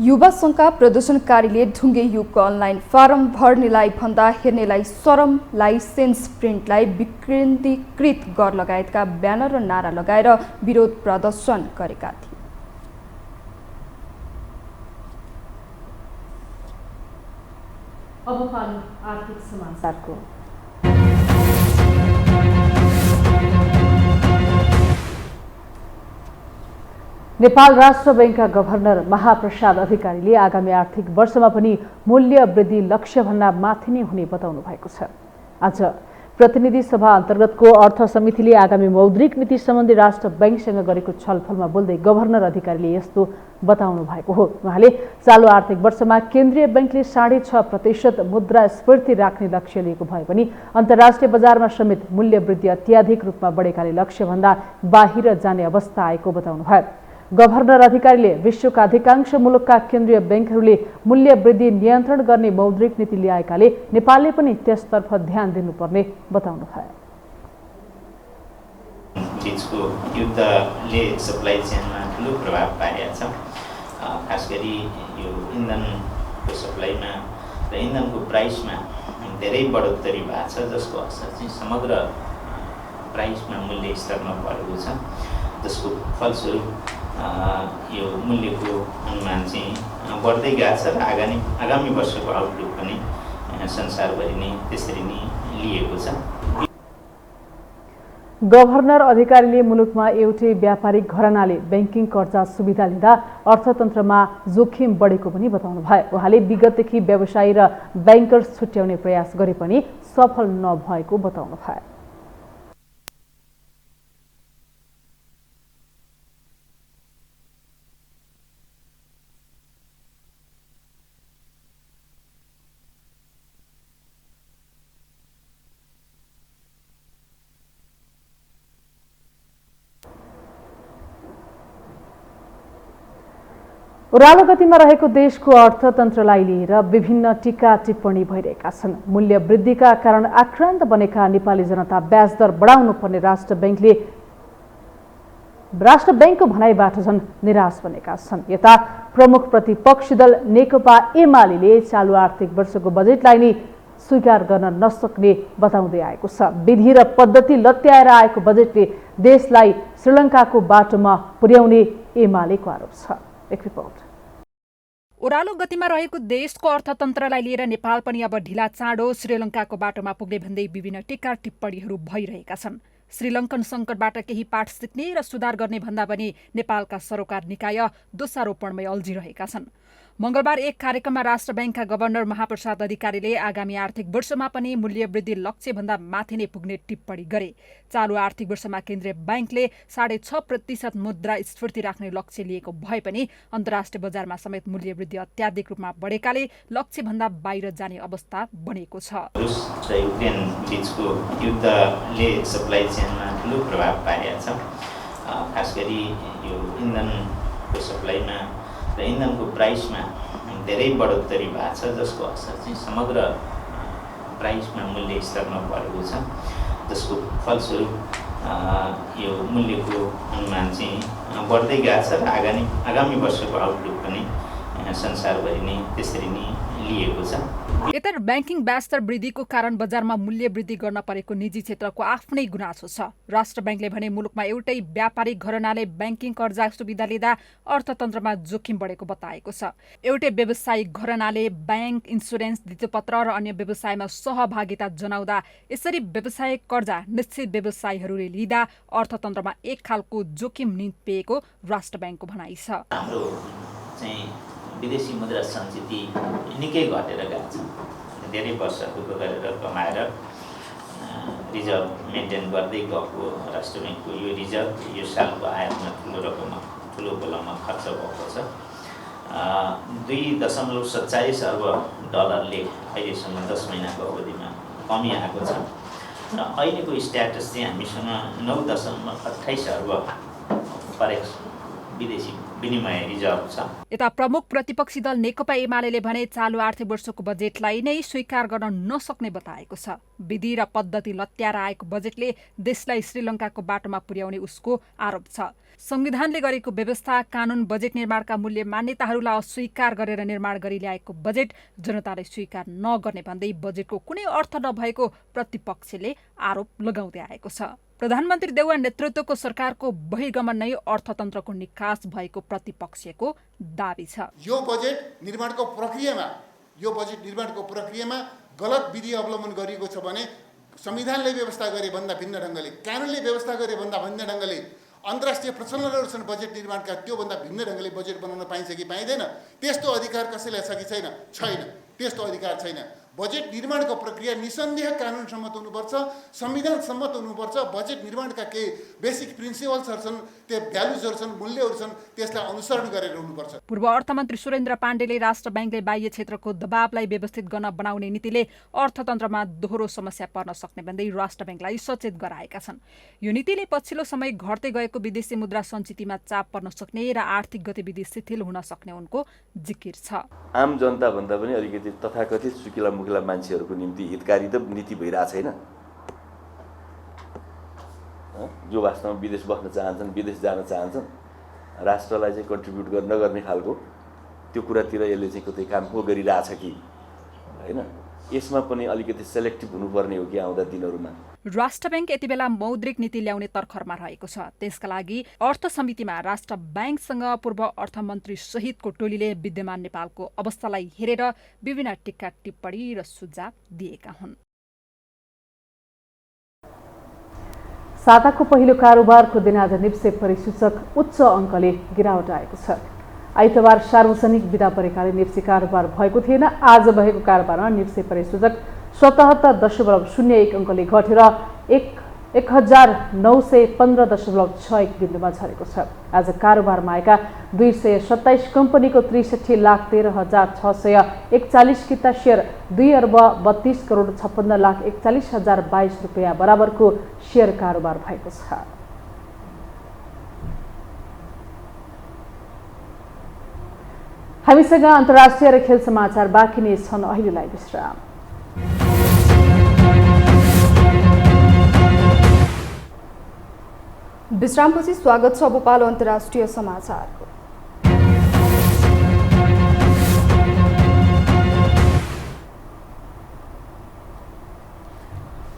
युवा संघका प्रदर्शनकारीले ढुङ्गे युगको अनलाइन फारम भर्नेलाई भन्दा हेर्नेलाई शरम, लाइसेन्स प्रिन्टलाई विकेन्द्रीकृत गर लगायतका ब्यानर र नारा लगाएर विरोध प्रदर्शन गरेका थिए। अब पालो आर्थिक समाचारको। नेपाल राष्ट्र बैंकका गभर्नर महाप्रसाद अधिकारीले आगामी आर्थिक वर्षमा पनि मूल्य वृद्धि लक्ष्यभन्दा माथि नै हुने बताउनु भएको छ। आज प्रतिनिधि सभा अन्तर्गतको अर्थ समितिले आगामी मौद्रिक नीति सम्बन्धी राष्ट्र बैंकसँग गरेको छलफलमा बोल्दै गभर्नर अधिकारीले यस्तो बताउनु भएको हो। उहाँले चालु आर्थिक वर्षमा केन्द्रीय बैंकले 6.5% मुद्रास्फीति राख्ने लक्ष्य लिएको भए पनि अन्तर्राष्ट्रिय बजारमा समेत मूल्य वृद्धि अत्याधिक रूपमा बढेकाले लक्ष्यभन्दा बाहिर जाने अवस्था आएको बताउनु भयो। गभर्नर अधिकारीले विश्वका अधिकांश मुलुकका केन्द्रीय बैंकहरूले मूल्य वृद्धि नियन्त्रण गर्ने मौद्रिक नीति ल्याएकाले नेपालले पनि त्यसतर्फ ध्यान दिनुपर्ने बताउनु भयो। बीचको युद्धले सप्लाई चेनमा ठुलो प्रभाव पारेको छ। खास गरी यो इन्धनको सप्लाईमा र इन्धनको प्राइसमा धेरै बढोत्तरी भएको छ, जसको असर चाहिँ समग्र प्राइसमा मूल्य स्तरमा परेको छ, जसको फलस्वरूप यो मूल्यको अनुमान चाहिँ बढ्दै गएको छ र आगामी वर्षको आउटलुक पनि संसारभरि नै त्यसरी नै लिएको छ। गभर्नर अधिकारीले मुलुकमा एउटै व्यापारिक घरानाले बैंकिङ कर्जा सुविधा लिँदा अर्थतन्त्रमा जोखिम बढेको पनि बताउनु भयो। उहाँले विगतदेखि व्यवसायी र ब्याङ्कर्स छुट्याउने प्रयास गरे पनि सफल नभएको बताउनु भयो। ओह्रालो गतिमा रहेको देशको अर्थतन्त्रलाई लिएर विभिन्न टीका टिप्पणी भइरहेका छन्। मूल्य वृद्धिका कारण आक्रान्त बनेका नेपाली जनता ब्याज दर बढाउनु पर्ने राष्ट्र बैंकको भनाइबाट झन् निराश बनेका छन्। यता प्रमुख प्रतिपक्षी दल नेकपा एमाले चालु आर्थिक वर्षको बजेटलाई नै स्वीकार गर्न नसक्ने बताउँदै आएको छ। विधि र पद्धति लत्याएर आएको बजेटले देशलाई श्रीलङ्काको बाटोमा पुर्याउने एमालेको आरोप छ। एक रिपोर्ट। ओह्रालो गतिमा रहेको देशको अर्थतन्त्रलाई लिएर नेपाल पनि अब ढिला चाँडो श्रीलङ्काको बाटोमा पुग्ने भन्दै विभिन्न टीका टिप्पणीहरू भइरहेका छन्। श्रीलङ्कन सङ्कटबाट केही पाठ सिक्ने र सुधार गर्ने भन्दा पनि नेपालका सरोकार निकाय दोषारोपणमै अल्झिरहेका छन्। मंगलबार एक कार्यक्रममा राष्ट्र बैंकका गभर्नर महाप्रसाद अधिकारीले आगामी आर्थिक वर्षमा पनि मूल्य वृद्धि लक्ष्यभन्दा माथि नै पुग्ने टिप्पणी गरे। चालु आर्थिक वर्षमा केन्द्रीय बैंकले 6.5% मुद्रास्फीति राख्ने लक्ष्य लिएको भए पनि अन्तर्राष्ट्रिय बजारमा समेत मूल्य वृद्धि अत्याधिक रूपमा बढेकाले लक्ष्यभन्दा बाहिर जाने अवस्था बनेको छ। रुस र युक्रेन बीचको युद्धले सप्लाई चेनमा ठुलो प्रभाव पारेको छ। खास गरी यो इन्धनको सप्लाईमा र इन्धनको प्राइसमा धेरै बढोत्तरी भएको छ, जसको असर चाहिँ समग्र प्राइसमा मूल्य स्तरमा परेको छ, जसको फलस्वरूप यो मूल्यको अनुमान चाहिँ बढ्दै गएको छ र आगामी वर्षको आउटलुक पनि संसारभरि नै त्यसरी नै लिएको छ। यता ब्याङ्किङ ब्याज दर वृद्धिको कारण बजारमा मूल्य वृद्धि गर्न परेको निजी क्षेत्रको आफ्नै गुनासो छ। राष्ट्र बैंकले भने मुलुकमा एउटै व्यापारिक घरानाले ब्याङ्किङ कर्जा सुविधा लिँदा अर्थतन्त्रमा जोखिम बढेको बताएको छ। एउटै व्यावसायिक घरानाले ब्याङ्क, इन्सुरेन्स, धितोपत्र र अन्य व्यवसायमा सहभागिता जनाउँदा यसरी व्यावसायिक कर्जा निश्चित व्यवसायीहरूले लिँदा अर्थतन्त्रमा एक खालको जोखिम निम्पिएको राष्ट्र बैंकको भनाइ छ। हाम्रो चाहिँ विदेशी मुद्रा सञ्चिति निकै घटेर गएको छ। धेरै वर्ष दुःख गरेर कमाएर रिजर्भ मेन्टेन गर्दै गएको राष्ट्र ब्याङ्कको यो रिजर्भ यो सालको आयातमा ठुलो बलमा खर्च भएको छ। 2.47 अर्ब डलरले अहिलेसम्म 10 महिनाको अवधिमा कमी आएको छ र अहिलेको स्ट्याटस चाहिँ हामीसँग 9.28 अर्ब फरेक्स विदेशी विनिमय रिजर्भ छ। यता प्रमुख प्रतिपक्षी दल नेकपा एमाले भने चालु आर्थिक वर्षको बजेटलाई नै स्वीकार गर्न नसक्ने बताएको छ। विधि र पद्धति लत्याएर आएको बजेटले देशलाई श्रीलङ्काको बाटोमा पुर्याउने उसको आरोप छ। संविधानले गरेको व्यवस्था, कानून, बजेट निर्माणका मूल्य मान्यताहरूलाई अस्वीकार गरेर निर्माण गरी ल्याएको बजेट जनताले स्वीकार नगर्ने भन्दै बजेटको कुनै अर्थ नभएको प्रतिपक्षले आरोप लगाउँदै आएको छ। प्रधानमन्त्री देउवा नेतृत्वको सरकारको बहिर्गमन नै अर्थतन्त्रको निकास भएको प्रतिपक्षको दाबी छ। यो बजेट निर्माणको प्रक्रियामा गलत विधि अवलम्बन गरिएको छ भने संविधानले व्यवस्था गरे भन्दा भिन्न ढङ्गले, कानुनले व्यवस्था गरे भन्दा भिन्न ढङ्गले, अन्तर्राष्ट्रिय प्रचलनहरू छन् बजेट निर्माणका, त्योभन्दा भिन्न ढङ्गले बजेट बनाउन पाइन्छ कि पाइँदैन? त्यस्तो अधिकार कसैलाई छ कि छैन? छैन, त्यस्तो अधिकार छैन। बजेट निर्माणको प्रक्रिया निसन्देह कानुन सम्मत हुनुपर्छ, संविधान सम्मत हुनुपर्छ। बजेट निर्माणका केही बेसिक प्रिन्सिपल्सहरू छन्, त्यो भ्यालुजहरू छन्, मूल्यहरू छन्, त्यसलाई अनुसरण गरेर हुनुपर्छ। पूर्व अर्थमन्त्री सुरेन्द्र पाण्डेले राष्ट्र बैंकले बाह्य क्षेत्रको दबावलाई व्यवस्थित गर्न बनाउने नीतिले अर्थतन्त्रमा दोहोरो समस्या पर्न सक्ने भन्दै राष्ट्र बैंकलाई सचेत गराएका छन्। यो नीतिले पछिल्लो समय घट्दै गएको विदेशी मुद्रा सञ्चितिमा चाप पर्न सक्ने र आर्थिक गतिविधि शिथिल हुन सक्ने उनको जिकिर छ। आम जनता भन्दा पनि अलिकति तथाकथित सुकिला मुकिला मान्छेहरूको निम्ति हितकारी त नीति भइरहेको छैन। जो वास्तवमा विदेश बस्न चाहन्छन्, विदेश जान चाहन्छन्, राष्ट्रलाई चाहिँ कन्ट्रिब्युट नगर्ने खालको त्यो कुरातिर यसले चाहिँ कतै काम पो गरिरहेछ कि होइन, यसमा पनि अलिकति सेलेक्टिभ हुनुपर्ने हो कि आउँदा दिनहरूमा। राष्ट्र बैंक यति बेला मौद्रिक नीति ल्याउने तर्खरमा रहेको छ। त्यसका लागि अर्थ समितिमा राष्ट्र बैंकसँग पूर्व अर्थमन्त्री सहितको टोलीले विद्यमान नेपालको अवस्थालाई हेरेर विभिन्न टीका टिप्पणी र सुझाव दिएका हुन्। साताको पहिलो कारोबारको दिन आज निप्से परिसूचक उच्च अङ्कले गिरावट आएको छ। आइतबार सार्वजनिक बिदा परेकाले निप्से कारोबार भएको थिएन। आज भएको कारोबारमा निप्से परिसूचक 77.01 अङ्कले घटेर 1915.61 बिन्दुमा झरेको छ। आज कारोबारमा आएका 227 कम्पनीको 63,13,641 किता सेयर 2,32,56,41,022 रुपियाँ बराबरको सेयर कारोबार भएको छ। हामीसँग अन्तर्राष्ट्रिय र खेल समाचार बाँकी नै छन्। अहिलेलाई विश्राम। विश्रामपछि स्वागत छ। अब पालो अन्तर्राष्ट्रिय समाचारको।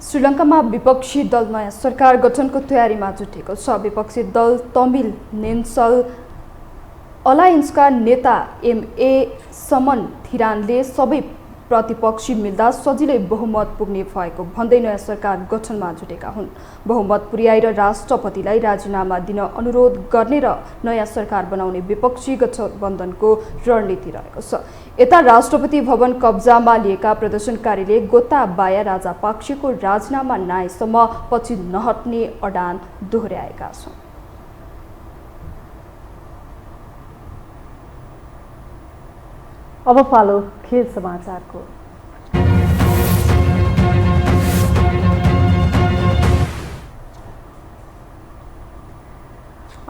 श्रीलङ्कामा विपक्षी दल नयाँ सरकार गठनको तयारीमा जुटेको छ। विपक्षी दल तमिल नेसनल अलायन्सका नेता MA समन थिरानले सबै प्रतिपक्षी मिल्दा सजिलै बहुमत पुग्ने भएको भन्दै नयाँ सरकार गठनमा जुटेका हुन्। बहुमत पुर्याएर राष्ट्रपतिलाई राजीनामा दिन अनुरोध गर्ने र नयाँ सरकार बनाउने विपक्षी गठबन्धनको रणनीति रहेको छ। यता राष्ट्रपति भवन कब्जामा लिएका प्रदर्शनकारीले गोताबाया राजापाक्सेको राजीनामा नआएसम्म पछि नहट्ने अडान दोहोर्याएका छन्। अब पालो खेल समाचारको।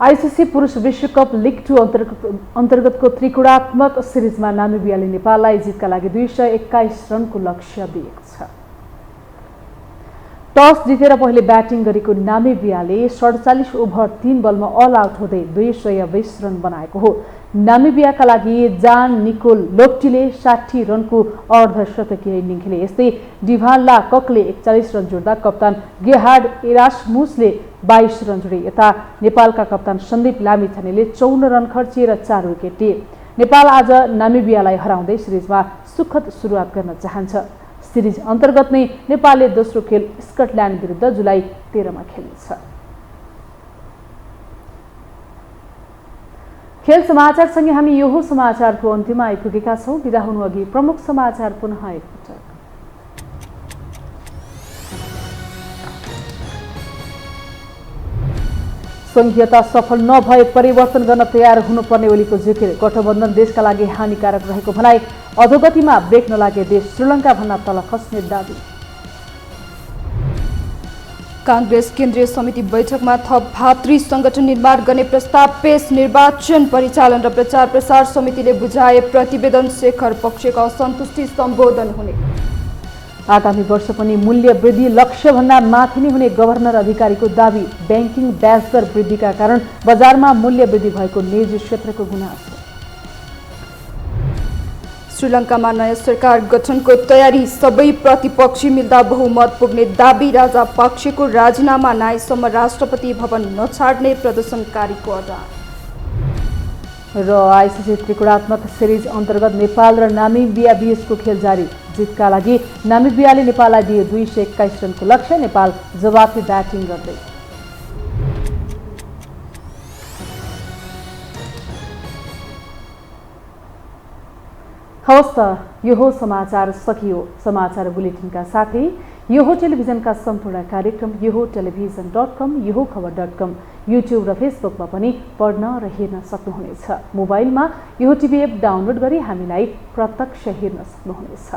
आईसीसी पुरुष विश्वकप लिग 2 अन्तर्गतको त्रिकोणात्मक सिरिजमा नामिबियाले नेपाललाई जितका लागि 221 रनको लक्ष्य दिएको छ। टस जितेर पहिले ब्याटिङ गरेको नामिबियाले 47 ओभर 3 बलमा अल आउट हुँदै 220 रन बनाएको हो। नामिबियाका लागि जान निकोल लोप्टीले 60 रनको अर्धशतकीय इनिङ खेले। यस्तै डिभान्ला ककले 41 रन जोड्दा कप्तान गेहार्ड इरास्मुसले 22 रन जोडे। यता नेपालका कप्तान सन्दीप लामिछानेले 54 रन खर्चिएर 4 विकेट लिए। नेपाल आज नामिबियालाई हराउँदै सिरिजमा सुखद सुरुवात गर्न चाहन्छ। सिरिज अन्तर्गत नै नेपालले दोस्रो खेल स्कटल्यान्ड विरुद्ध जुलाई 13 मा खेल्नेछ। खेल समाचारसँगै हामी यो समाचारको अन्त्यमा आइपुगेका छौँ। बिदा हुनु अघि प्रमुख समाचार पुनः एकपटक। संघीयता सफल नभए परिवर्तन गर्न तयार हुनुपर्ने ओलीको जिकिर। गठबन्धन देशका लागि हानिकारक रहेको भनाई। अधोगतिमा ब्रेक नलागे देश श्रीलङ्का भन्दा तल खस्ने दाबी। कांग्रेस केन्द्रीय समिति बैठकमा थप भातृ संगठन निर्माण गर्ने प्रस्ताव पेश। निर्वाचन परिचालन र प्रचार प्रसार समितिले बुझाए प्रतिवेदन। शेखर पक्षका असन्तुष्टि सम्बोधन हुने। आगामी वर्ष पनि मूल्य वृद्धि लक्ष्यभन्दा माथि नै हुने गभर्नर अधिकारीको दाबी। ब्याङ्किङ ब्याज दर वृद्धिका कारण बजारमा मूल्य वृद्धि भएको निजी क्षेत्रको गुनासो। श्रीलङ्कामा नयाँ सरकार गठनको तयारी। सबै प्रतिपक्षी मिल्दा बहुमत पुग्ने दाबी। राजापाक्सेको राजीनामा नआएसम्म राष्ट्रपति भवन नछाड्ने प्रदर्शनकारीको अडान। र आईसीसी त्रिकोणात्मक सिरिज अन्तर्गत नेपाल र नामिबिया बीचको खेल जारी। जितका लागि नामिबियाले नेपाललाई दिए 221 रनको लक्ष्य। नेपाल जवाफी ब्याटिङ गर्दै। हवस् त यो समाचार सकियो। समाचार बुलेटिनका साथै यो टेलिभिजनका सम्पूर्ण कार्यक्रम यो टेलिभिजन.com, यो खबर.com, युट्युब र फेसबुकमा पनि पढ्न र हेर्न सक्नुहुनेछ। मोबाइलमा यो टिभी एप डाउनलोड गरी हामीलाई प्रत्यक्ष हेर्न सक्नुहुनेछ।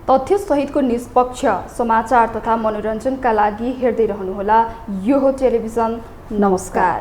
तथ्य सहितको निष्पक्ष समाचार तथा मनोरञ्जनका लागि हेर्दै रहनुहोला यो टेलिभिजन। नमस्कार।